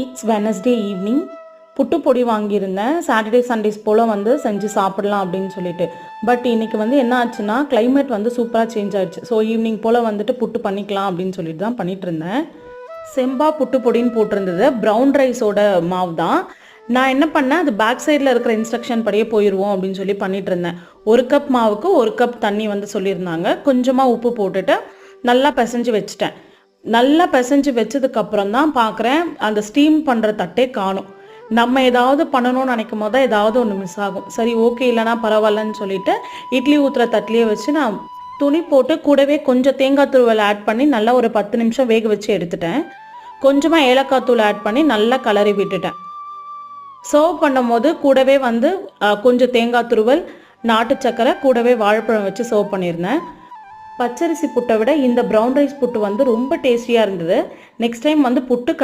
It's Wednesday evening. புட்டு பொடி வாங்கியிருந்தேன். Saturday Sundays போல் வந்து செஞ்சு சாப்பிடலாம் அப்படின்னு சொல்லிட்டு. பட் இன்றைக்கி வந்து என்ன ஆச்சுன்னா கிளைமேட் வந்து சூப்பராக சேஞ்ச் ஆயிடுச்சு. ஸோ ஈவினிங் போல் வந்துட்டு புட்டு பண்ணிக்கலாம் அப்படின்னு சொல்லிட்டு தான் பண்ணிட்டு இருந்தேன். செம்பா புட்டு பொடின்னு போட்டிருந்தது. ப்ரௌன் ரைஸோட மாவு தான். நான் என்ன பண்ணேன், அது பேக் சைடில் இருக்கிற இன்ஸ்ட்ரக்ஷன் படியே போயிடுவோம் அப்படின்னு சொல்லி பண்ணிட்டு இருந்தேன். 1 கப் மாவுக்கு 1 கப் தண்ணி வந்து சொல்லியிருந்தாங்க. கொஞ்சமாக உப்பு போட்டுட்டு நல்லா பிசைஞ்சு வச்சுட்டேன். நல்லா பிசைஞ்சு வச்சதுக்கப்புறம் தான் பார்க்குறேன், அந்த ஸ்டீம் பண்ணுற தட்டே காணும். நம்ம ஏதாவது பண்ணணும்னு நினைக்கும் போது தான் ஏதாவது ஒன்று மிஸ் ஆகும். சரி ஓகே, இல்லைனா பரவாயில்லன்னு சொல்லிட்டு இட்லி ஊற்றுற தட்டிலேயே வச்சு நான் துணி போட்டு கூடவே கொஞ்சம் தேங்காய் துருவல் ஆட் பண்ணி நல்லா ஒரு 10 நிமிஷம் வேக வச்சு எடுத்துட்டேன். கொஞ்சமாக ஏலக்காய் தூள் ஆட் பண்ணி நல்லா கலரி விட்டுட்டேன். சர்வ் பண்ணும் போது கூடவே வந்து கொஞ்சம் தேங்காய் துருவல், நாட்டு சக்கரை, கூடவே வாழைப்பழம் வச்சு சர்வ் பண்ணியிருந்தேன். பச்சரிசி புட்டை விட இந்த ப்ரௌன் ரைஸ் புட்டு வந்து ரொம்ப டேஸ்டியாக இருந்தது. நெக்ஸ்ட் டைம் வந்து புட்டு